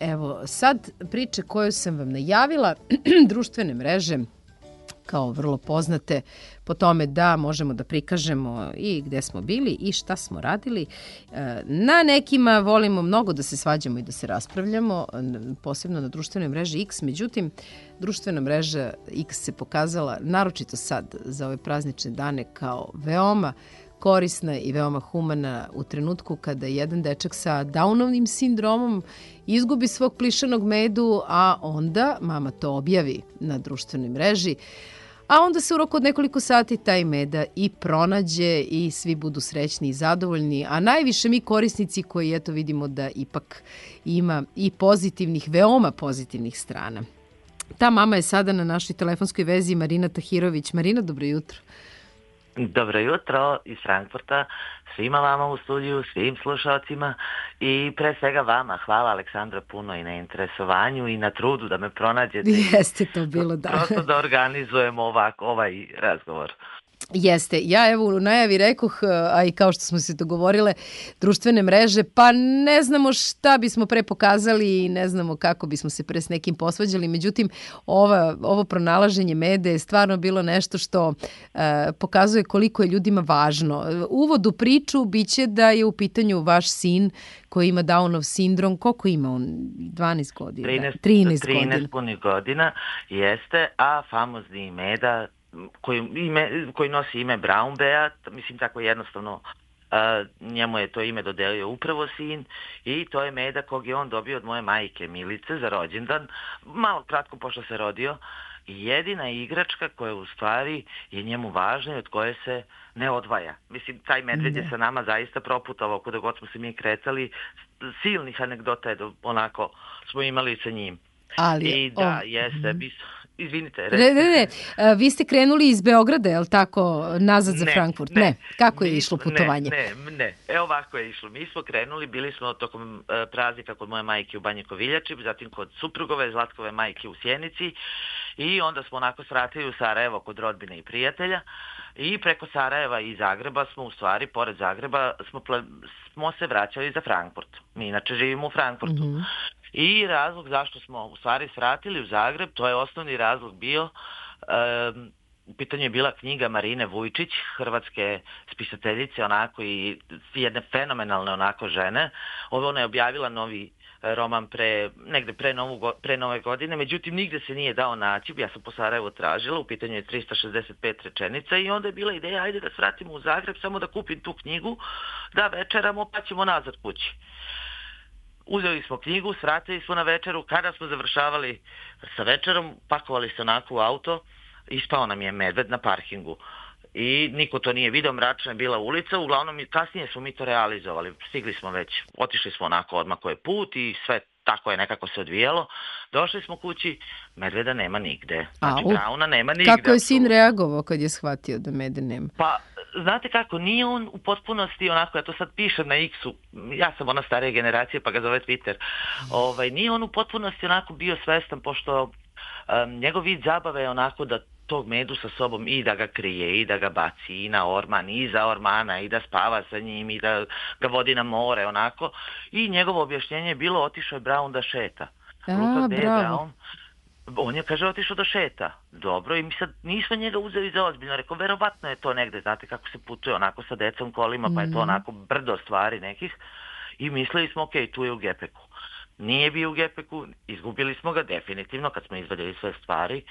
Evo, sad priče koju sam vam najavila, društvene mreže, kao vrlo poznate po tome da možemo da prikažemo i gde smo bili i šta smo radili. Na nekima volimo mnogo da se svađamo i da se raspravljamo, posebno na društvenoj mreži X. Međutim, društvena mreža X se pokazala, naročito sad za ove praznične dane, kao veoma korisna i veoma humana u trenutku kada jedan dečak sa Downovim sindromom izgubi svog plišanog medu, a onda mama to objavi na društvenoj mreži, a onda se u roku od nekoliko sati taj meda i pronađe i svi budu srećni i zadovoljni, a najviše mi korisnici koji eto vidimo da ipak ima i pozitivnih, veoma pozitivnih strana. Ta mama je sada na našoj telefonskoj vezi, Marina Tahirović. Marina, dobro jutro. Dobro jutro iz Frankfurta, svima vama u studiju, svim slušalcima i pre svega vama. Hvala Aleksandra puno i na interesovanju i na trudu da me pronađete. Jeste to bilo, da. Prosto da organizujemo ovaj razgovor. Jeste. Ja evo u najavi rekoh, a i kao što smo se dogovorile, društvene mreže, pa ne znamo šta bismo pre pokazali i ne znamo kako bismo se pre s nekim posvađali. Međutim, ovo pronalaženje mede je stvarno bilo nešto što pokazuje koliko je ljudima važno. Uvod u priču biće da je u pitanju vaš sin koji ima Downov sindrom. Koliko ima on? 12 godina? 13 punih godina, jeste, a famozni meda koji nosi ime Brown Bear, mislim tako jednostavno, njemu je to ime dodelio upravo sin i to je meda kog je on dobio od moje majke Milice za rođendan, malo kratko pošto se rodio, i jedina igračka koja u stvari je njemu važna i od koje se ne odvaja. Mislim, taj medved je sa nama zaista proputovao, kuda god smo se mi kretali, silnih anegdota je onako smo imali sa njim. I da, jeste, izvinite. Ne. Vi ste krenuli iz Beograda, je li tako, nazad za Frankfurt? Ne. Kako je išlo putovanje? Ne. Ovako je išlo. Mi smo krenuli, bili smo tokom praznika kod moje majke u Banji Koviljači, zatim kod suprugove, Zlatkove majke u Sjenici i onda smo onako svratili u Sarajevo kod rodbine i prijatelja i preko Sarajeva i Zagreba smo u stvari, pored Zagreba, smo se vraćali za Frankfurt. Mi inače živimo u Frankfurtu. Mm-hmm. I razlog zašto smo u stvari svratili u Zagreb, to je osnovni razlog bio, u pitanju je bila knjiga Marine Vujčić, hrvatske spisateljice, onako i jedne fenomenalne onako žene. Ona je objavila novi roman pre nove godine, međutim nigde se nije dao naći, ja sam po Sarajevu tražila, u pitanju je 365 rečenica i onda je bila ideja, ajde da svratimo u Zagreb, samo da kupim tu knjigu, da večeramo pa ćemo nazad kući. Uzeli smo knjigu, svratili smo na večeru, kada smo završavali sa večerom, pakovali se onako u auto, ispao nam je medved na parkingu. I niko to nije video, mračna je bila ulica, uglavnom kasnije smo mi to realizovali, stigli smo već, otišli smo onako odmah koji put i sve tako je nekako se odvijalo. Došli smo kući, medveda nema nigde, znači Brauna nema nigde. Kako je sin reagovao kad je shvatio da mede nema? Pa, znate kako, nije on u potpunosti onako, ja to sad pišem na X-u, ja sam ona starije generacije pa ga zove Twitter, nije on u potpunosti onako bio svestan pošto njegov vid zabave je onako da tog medu sa sobom i da ga krije i da ga baci i na orman i za ormana i da spava sa njim i da ga vodi na more onako i njegovo objašnjenje je bilo otišao je Brown da šeta. Bravo. On je, kaže, otišao da šeta. Dobro, i mi sad nismo njega uzeli za ozbiljno. Rekao, verovatno je to negde, znate kako se putuje onako sa decom kolima, pa je to onako brdo stvari nekih. I mislili smo, okej, tu je u gepeku. Nije bio u gepeku, izgubili smo ga definitivno kad smo izvadili sve stvari.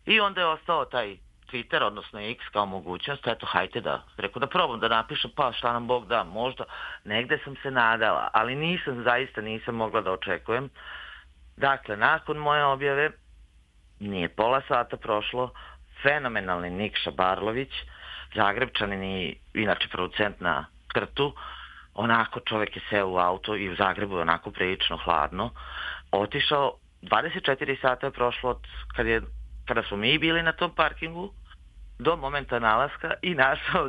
I onda je ostao taj Twitter, odnosno X kao mogućnost, eto, hajte da, rekao da probam da napišem, pa šta nam Bog da, možda. Negde sam se nadala, ali zaista nisam mogla da očekujem. Dakle, nakon moje objave, nije pola sata prošlo, fenomenalni Nikša Barlović, Zagrebčanin i inače producent na Krtu, onako čovjek je seo u auto i u Zagrebu je onako prilično hladno, otišao, 24 sata je prošlo od kada smo mi bili na tom parkingu, do momenta nalaska i našao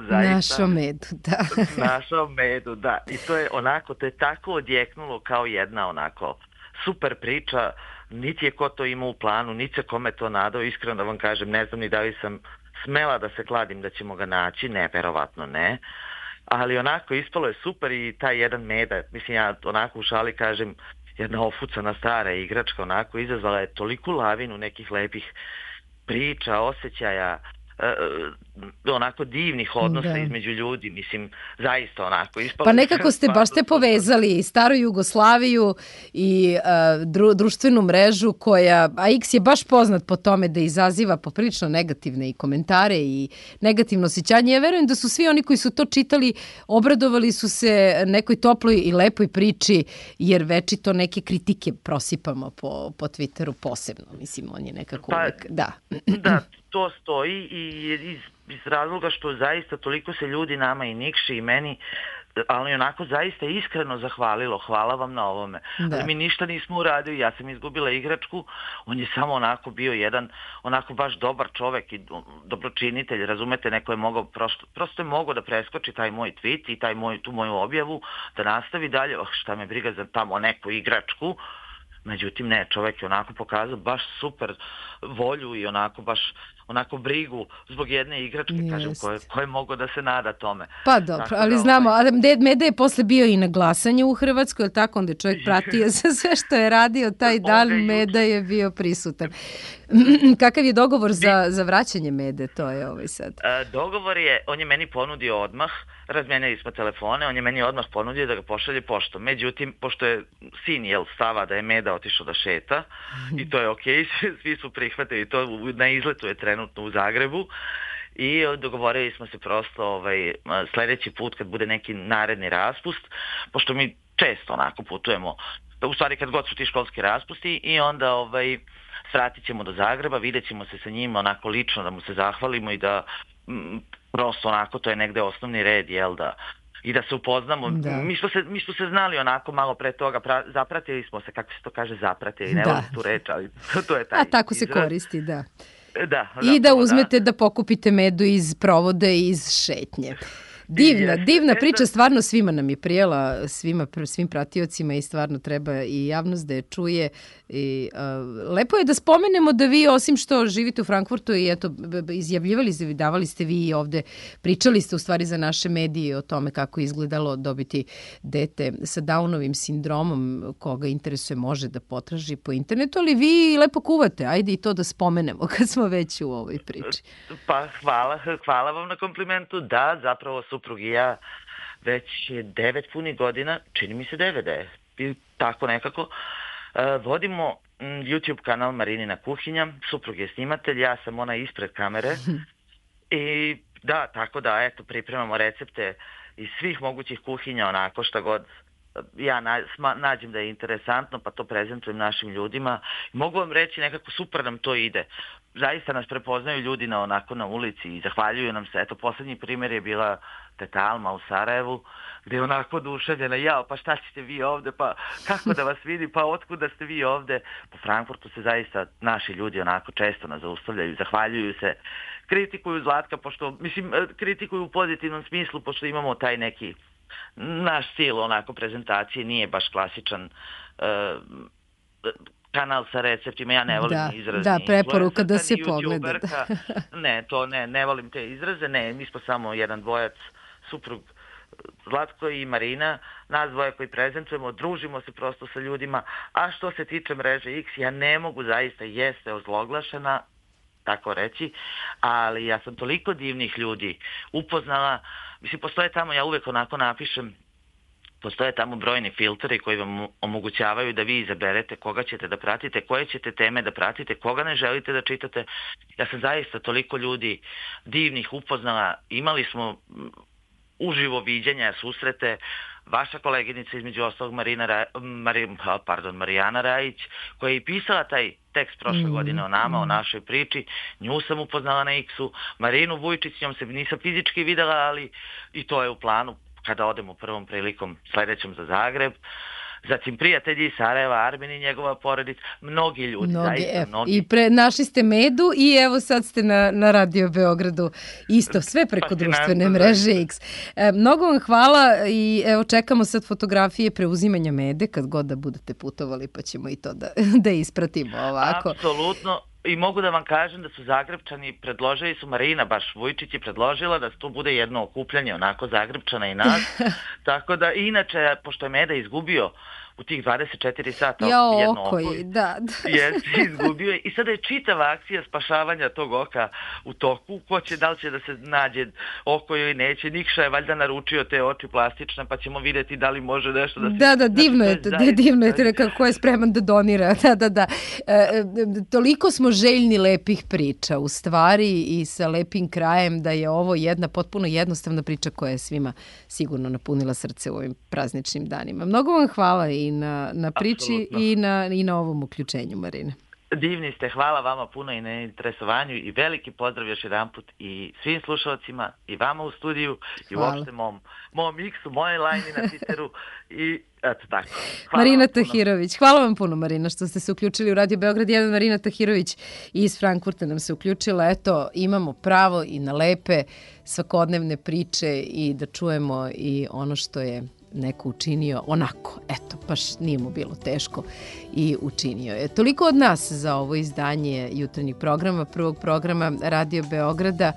medu, da. I to je onako, to je tako odjeknulo kao jedna onako super priča, niti je ko to imao u planu, niti se kome to nadao, iskreno da vam kažem, ne znam ni da li sam smela da se kladim da ćemo ga naći, ne, verovatno ne, ali onako ispalo je super i taj jedan meda, mislim ja onako u šali kažem, jedna ofucana stara igračka, onako izazvala je toliku lavinu nekih lepih priča, osjećaja, onako divnih odnosa između ljudi, mislim, zaista onako. Pa nekako baš ste povezali i staru Jugoslaviju i društvenu mrežu koja, a X je baš poznat po tome da izaziva poprilično negativne i komentare i negativno osjećanje. Ja verujem da su svi oni koji su to čitali obradovali su se nekoj toploj i lepoj priči, jer večito neke kritike prosipamo po Twitteru posebno. Mislim, on je nekako uvek, da. Da, to stoji i iz razloga što zaista toliko se ljudi nama i Nikši i meni, ali onako zaista iskreno zahvalilo. Hvala vam na ovome. Da. Ali mi ništa nismo uradili, ja sam izgubila igračku, on je samo onako bio jedan onako baš dobar čovek i dobročinitelj, razumete, neko je mogao, prosto je mogao da preskoči taj moj tweet i tu moju objavu, da nastavi dalje, šta me briga za tamo neku igračku. Međutim, ne, čovjek je onako pokazao baš super volju i onako brigu zbog jedne igračke, kažem, ko je mogao da se nada tome. Pa dobro, ali znamo, Meda je posle bio i na glasanju u Hrvatskoj, ali tako, onda je čovjek pratio za sve što je radio taj dan, Meda je bio prisutan. Kakav je dogovor za vraćanje Mede, to je sad? Dogovor je, on je meni ponudio odmah, razmenili smo telefone, on je meni odmah ponudio da ga pošalje poštom. Međutim, pošto je sin stava da je Meda otišao da šeta, i to je okej, svi su prihvatili to, na izletu je trenutno u Zagrebu, i dogovorili smo se prosto sljedeći put kad bude neki naredni raspust, pošto mi često onako putujemo, u stvari kad god su ti školski raspusti, i onda svratit ćemo do Zagreba, vidjet ćemo se sa njim onako lično, da mu se zahvalimo i da prosto onako to je negde osnovni red, jel da, i da se upoznamo. Mi smo se znali onako malo pre toga, zapratili smo se, kako se to kaže, zapratili, ne volim tu reč, ali to je taj izraz. A tako se koristi, da. I da uzmete da pokupite Medu iz provode i iz šetnje. Divna priča, stvarno svima nam je prijela, svim pratiocima, i stvarno treba i javnost da je čuje. I, lepo je da spomenemo da vi, osim što živite u Frankfurtu i eto, izjavljivali ste, davali ste vi i ovde, pričali ste u stvari za naše medije o tome kako je izgledalo dobiti dete sa Downovim sindromom, koga interesuje može da potraži po internetu, ali vi lepo kuvate, ajde i to da spomenemo kad smo već u ovoj priči. Pa hvala vam na komplimentu, da, zapravo suprug i ja već 9 punih godina, čini mi se 9 da je, tako nekako, vodimo YouTube kanal Marinina kuhinja, suprug je snimatelj, ja sam ona ispred kamere i da, tako da, eto, pripremamo recepte iz svih mogućih kuhinja, onako šta god ja nađem da je interesantno, pa to prezentujem našim ljudima. Mogu vam reći, nekako super nam to ide. Zaista nas prepoznaju ljudi na ulici i zahvaljuju nam se. Eto, posljednji primjer je bila teta Alma u Sarajevu, gdje je onako oduševljena, jao, pa šta ćete vi ovde, pa kako da vas vidi, pa otkuda ste vi ovde. Po Frankfurtu se zaista naši ljudi onako često nas zaustavljaju, zahvaljuju se, kritikuju Zlatka, kritikuju u pozitivnom smislu, pošto imamo taj neki naš stil onako prezentacije, nije baš klasičan kanal sa receptima, ja ne volim izraze. Da, preporuka da se pogleda. Ne volim te izraze, mi smo samo jedan dvojac, suprug Zlatko i Marina, nas dvoje koji prezentujemo, družimo se prosto sa ljudima, a što se tiče mreže X, ja ne mogu, zaista jeste ozloglašena, tako reći, ali ja sam toliko divnih ljudi upoznala, postoje tamo, ja uvek onako napišem, postoje tamo brojni filteri koji vam omogućavaju da vi izaberete koga ćete da pratite, koje ćete teme da pratite, koga ne želite da čitate. Ja sam zaista toliko ljudi divnih upoznala, imali smo uživo viđenja, susrete, vaša koleginica između ostalog Marijana Rajić, koja je i pisala taj tekst prošle godine o nama, o našoj priči, nju sam upoznala na X-u, Marinu Vujčić, njom se nisam fizički videla, ali i to je u planu kada odemo prvom prilikom sledećom za Zagreb. Zatim prijatelji iz Sarajeva, Armin i njegova porodica, mnogi ljudi, zaista mnogi. I našli ste Medu i evo sad ste na Radio Beogradu, isto sve preko društvene mreže X. Mnogo vam hvala i evo čekamo sad fotografije preuzimanja Mede kad god da budete putovali, pa ćemo i to da ispratimo ovako. Apsolutno. I mogu da vam kažem da su Zagrebčani predložili, Marina baš Vujčić je predložila da to bude jedno okupljanje onako Zagrebčana i nas. Tako da, inače, pošto je Meda izgubio u u tih 24 sata jedno oko. Da. Jesi, izgubio je. I sada je čitava akcija spašavanja tog oka u toku. Da li će da se nađe oko ili neće. Nikša je valjda naručio te oči plastične, pa ćemo vidjeti da li može nešto da se... Da, divno je to, divno je to kako je spreman da donira. Da. Toliko smo željni lepih priča u stvari i sa lepim krajem da je ovo jedna potpuno jednostavna priča koja je svima sigurno napunila srce u ovim prazničnim danima. Mnogo vam hvala i na priči i na ovom uključenju, Marina. Divni ste, hvala vama puno i na interesovanju i veliki pozdrav još jedanput i svim slušalcima i vama u studiju i uopšte mom X-u, moje lajni na Twitteru i eto tako. Hvala Marina Tahirović. Hvala vam puno, Marina, što ste se uključili u Radio Beograd 1. Marina Tahirović iz Frankfurta nam se uključila. Eto, imamo pravo i na lepe svakodnevne priče i da čujemo i ono što je neko učinio onako, eto, baš nije mu bilo teško i učinio je. Toliko od nas za ovo izdanje jutarnjeg programa, prvog programa Radio Beograda.